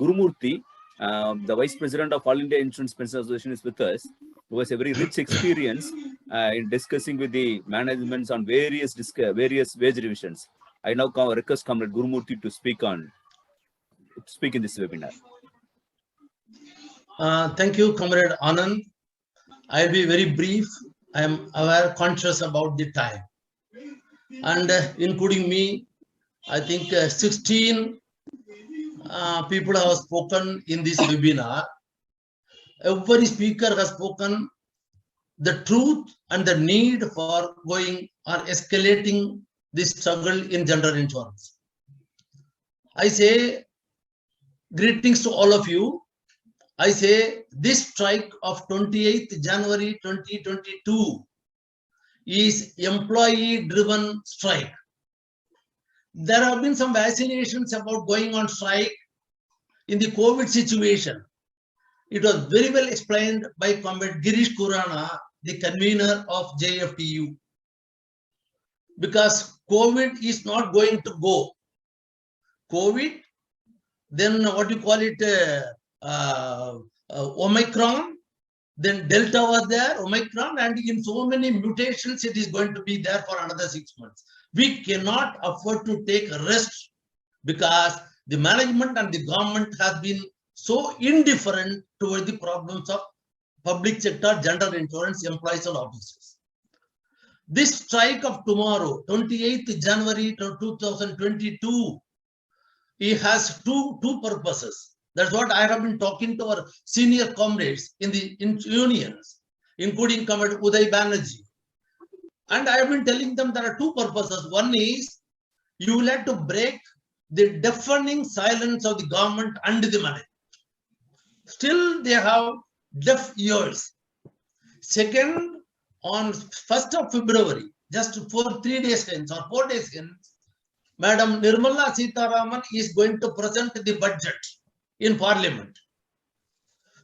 Gurumurthy, the Vice President of All India Insurance Pension Association, is with us, who has a very rich experience in discussing with the managements on various wage revisions. I now request Comrade Gurumurthy to speak in this webinar. Thank you, Comrade Anand. I'll be very brief. I am conscious about the time. And including me, I think 16 people have spoken in this webinar. Every speaker has spoken the truth and the need for going or escalating this struggle in general insurance. I say greetings to all of you. I say this strike of 28th January 2022 is employee-driven strike. There have been some vacillations about going on strike in the COVID situation. It was very well explained by Comrade Girish Kurana, the convener of JFTU. Because COVID is not going to go. COVID, then what you call it, Omicron, then Delta was there, Omicron, and in so many mutations, it is going to be there for another 6 months. We cannot afford to take a rest because the management and the government has been so indifferent towards the problems of public sector, general insurance, employees and officers. This strike of tomorrow, 28th January 2022, it has two purposes. That's what I have been talking to our senior comrades in the unions, including Comrade Uday Banerjee. And I have been telling them there are two purposes. One is you will have to break the deafening silence of the government and the management. Still, they have deaf ears. Second, on 1st of February, just for 3 days hence or 4 days hence, Madam Nirmala Sitharaman is going to present the budget in Parliament.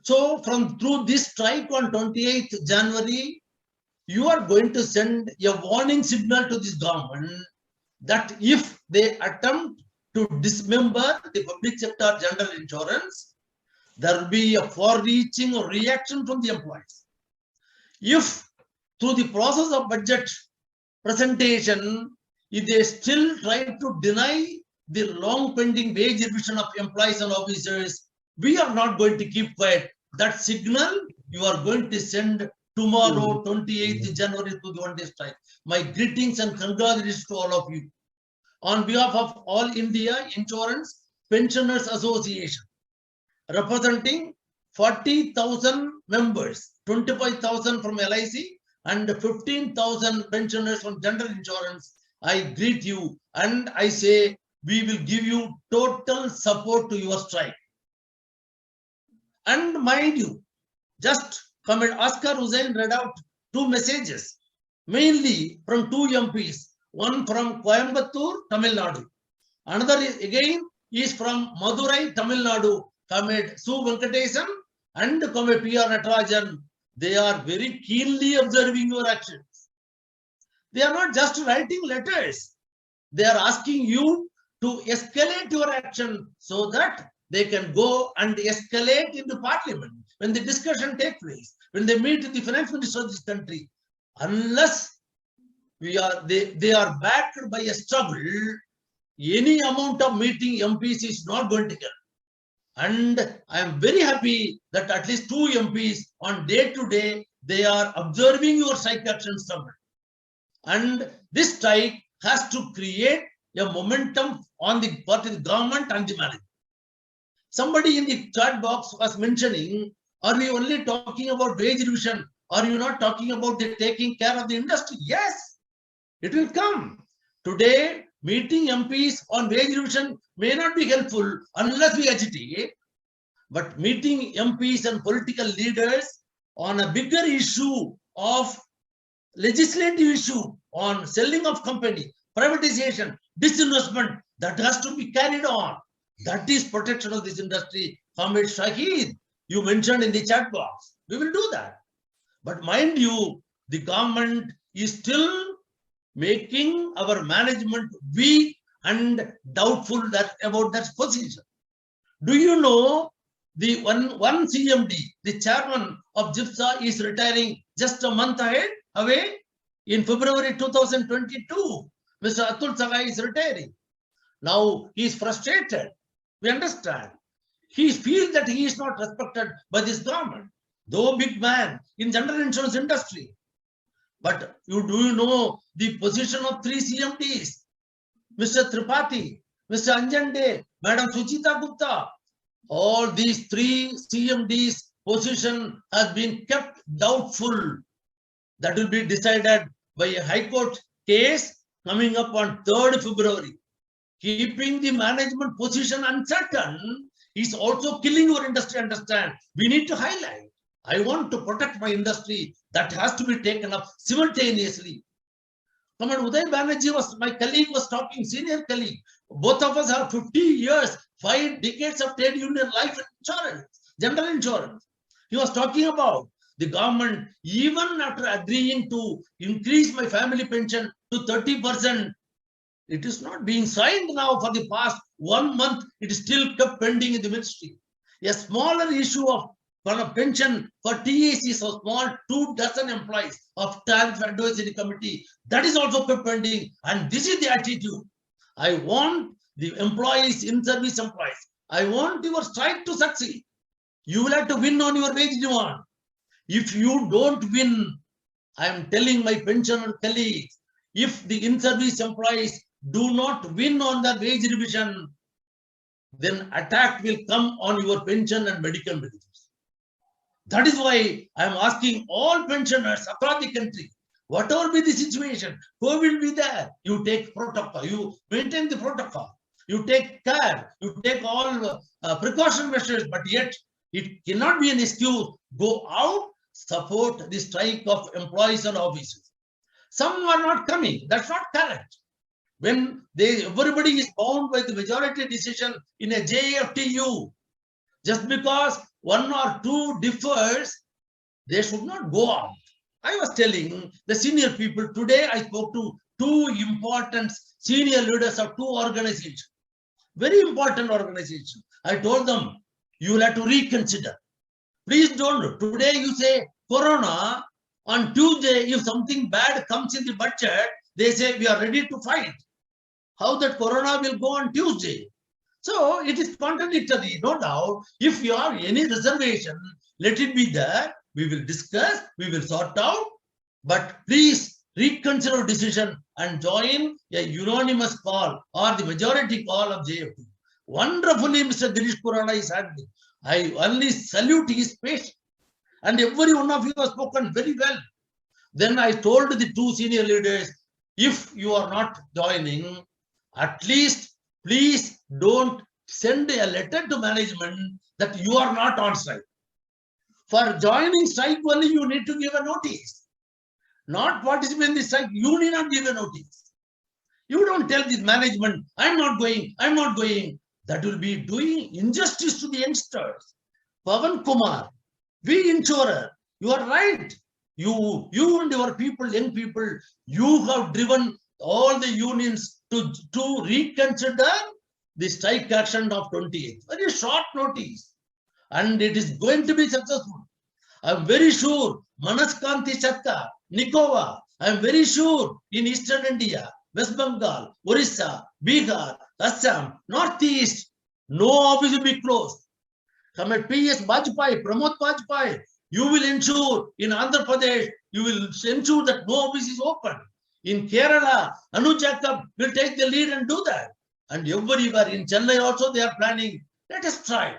So, through this strike on 28th January, you are going to send a warning signal to this government that if they attempt to dismember the public sector general insurance, there will be a far-reaching reaction from the employees. If through the process of budget presentation, if they still try to deny the long-pending wage revision of employees and officers, we are not going to keep quiet. That signal you are going to send tomorrow, 28th January, to the one-day strike. My greetings and congratulations to all of you. On behalf of All India Insurance Pensioners Association, representing 40,000 members, 25,000 from LIC and 15,000 pensioners from general insurance, I greet you and I say we will give you total support to your strike. And mind you, just Comrade Oscar Hussain read out 2 messages, mainly from 2 MPs, one from Coimbatore, Tamil Nadu. Another again is from Madurai, Tamil Nadu, Comrade Su Venkatesan and Comrade P.R. Natarajan. They are very keenly observing your actions. They are not just writing letters. They are asking you to escalate your action so that they can go and escalate into Parliament when the discussion takes place, when they meet the finance minister of this country. Unless they are backed by a struggle, any amount of meeting MPs is not going to get. And I am very happy that at least 2 MPs on day-to-day, they are observing your strike action struggle. And this strike has to create a momentum on the part of the government and the management. Somebody in the chat box was mentioning, are we only talking about wage revision? Are you not talking about the taking care of the industry? Yes, it will come. Today, meeting MPs on wage revision may not be helpful unless we agitate. But meeting MPs and political leaders on a bigger issue of legislative issue on selling of company, privatization, disinvestment, that has to be carried on. That is protection of this industry. Comrade Shahid, you mentioned in the chat box. We will do that. But mind you, the government is still making our management weak and doubtful about that position. Do you know the one CMD, the chairman of GIPSA, is retiring just a month away? In February 2022, Mr. Atul Sagai is retiring. Now he is frustrated. We understand. He feels that he is not respected by this government, though big man in general insurance industry. But do you know the position of 3 CMDs? Mr. Tripathi, Mr. Anjan Dey, Madam Suchita Gupta. All these 3 CMDs position has been kept doubtful. That will be decided by a High Court case coming up on 3rd February. Keeping the management position uncertain is also killing your industry, understand. We need to highlight. I want to protect my industry. That has to be taken up simultaneously. Comrade Uday Banerjee was, my colleague was talking, senior colleague. Both of us have 50 years, 5 decades of trade union life insurance, general insurance. He was talking about the government, even after agreeing to increase my family pension to 30%, it is not being signed now for the past 1 month. It is still kept pending in the ministry. A smaller issue of pension for TAC, so small, 24 employees of Tariff Advisory Committee, that is also kept pending. And this is the attitude. I want the employees, in-service employees, I want your strike to succeed. You will have to win on your wage demand. If you don't win, I am telling my pensioner colleagues, if the in-service employees do not win on the wage revision, then attack will come on your pension and medical benefits. That is why I am asking all pensioners across the country, whatever be the situation, COVID will be there. You take protocol, you maintain the protocol, you take care, you take all precaution measures, but yet it cannot be an excuse. Go out, support the strike of employees and officers. Some are not coming. That's not correct. When everybody is bound by the majority decision in a JFTU, just because 1 or 2 differs, they should not go out. I was telling the senior people today, I spoke to 2 important senior leaders of 2 organizations, very important organizations. I told them, you will have to reconsider. Please don't. Today you say Corona. On Tuesday, if something bad comes in the budget, they say we are ready to fight. How that Corona will go on Tuesday? So it is contradictory, no doubt. If you have any reservation, let it be there. We will discuss, we will sort out. But please reconsider decision and join a unanimous call or the majority call of JFT. Wonderfully, Mr. Dirish Purana is handling. I only salute his patience. And every one of you has spoken very well. Then I told the 2 senior leaders, if you are not joining, at least please don't send a letter to management that you are not on strike. For joining strike only, you need to give a notice. Not participate in the strike, you need not give a notice. You don't tell this management, I'm not going, I'm not going. That will be doing injustice to the youngsters. Pavan Kumar, we insurer, you are right. You and your people, young people, you have driven all the unions to reconsider the strike action of 28th. Very short notice. And it is going to be successful. I am very sure Manaskanti Chatta, Nikova, I am very sure in Eastern India, West Bengal, Orissa, Bihar, Assam, Northeast, no office will be closed. Come at PS Bajpai, Pramod Bajpai, you will ensure in Andhra Pradesh, you will ensure that no office is open. In Kerala, Anu Jacob will take the lead and do that. And everywhere in Chennai also they are planning. Let us try.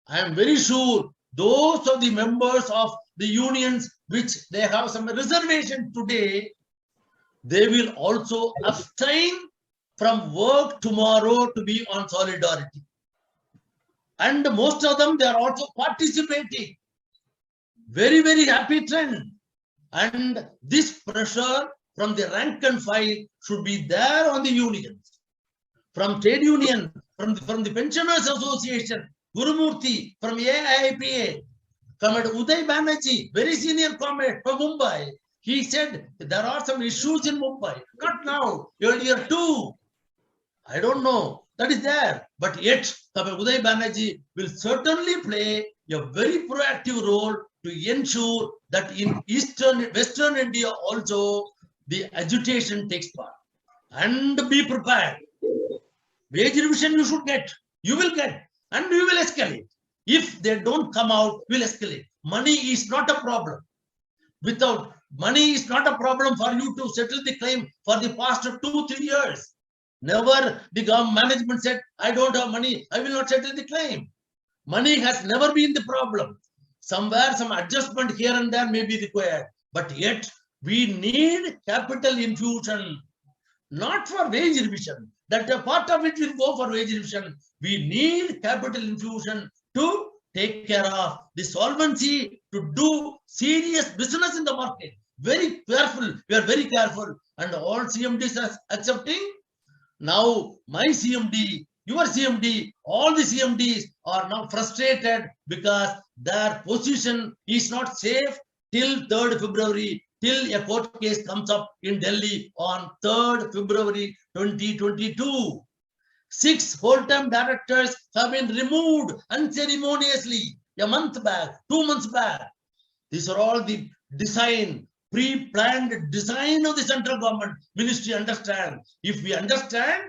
I am very sure those of the members of the unions which they have some reservation today, they will also abstain from work tomorrow to be on solidarity. And most of them, they are also participating. Very, very happy trend. And this pressure from the rank and file should be there on the unions. From trade union, from the Pensioners Association, Gurumurthy, from AIPA, Comrade Uday Banerjee, very senior comrade from Mumbai. He said there are some issues in Mumbai. Not now, earlier too. I don't know. That is there. But yet, Uday Banerjee will certainly play a very proactive role to ensure that in Western India also, the agitation takes part. And be prepared. Wage revision you should get, you will get, and we will escalate. If they don't come out, we'll escalate. Money is not a problem. Without money is not a problem for you to settle the claim for the past 2-3 years. Never the government management said, I don't have money, I will not settle the claim. Money has never been the problem. Somewhere some adjustment here and there may be required, but yet we need capital infusion, not for wage revision. That a part of it will go for wage revision. We need capital infusion to take care of the solvency, to do serious business in the market. Very careful. We are very careful. And all CMDs are accepting. Now, my CMD, your CMD, all the CMDs are now frustrated because their position is not safe till 3rd February, till a court case comes up in Delhi on 3rd February 2022. 6 whole-time directors have been removed unceremoniously a month back, 2 months back. These are all the design, pre-planned design of the central government. Ministry understand. If we understand,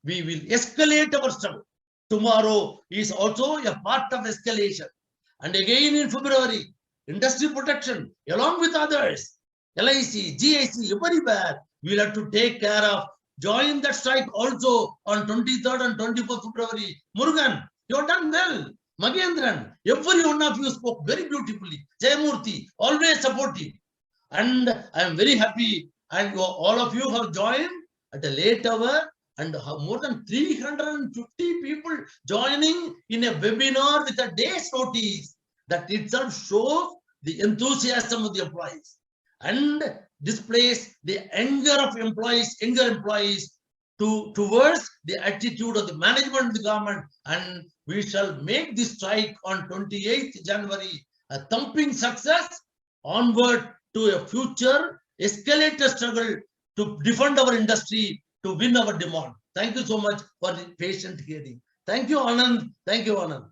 we will escalate our struggle. Tomorrow is also a part of escalation. And again in February, industry protection, along with others, LIC, GIC, everywhere, we'll have to take care of. Join that strike also on 23rd and 24th February. Murugan, you have done well. Magendran, every one of you spoke very beautifully. Gurumurthy, always supportive. And I am very happy. And all of you have joined at a late hour, and more than 350 people joining in a webinar with a day's notice. That itself shows the enthusiasm of the employees and displays the anger of employees, towards the attitude of the management of the government. And we shall make this strike on 28th January a thumping success onward to a future escalator struggle to defend our industry, to win our demand. Thank you so much for the patient hearing. Thank you, Anand. Thank you, Anand.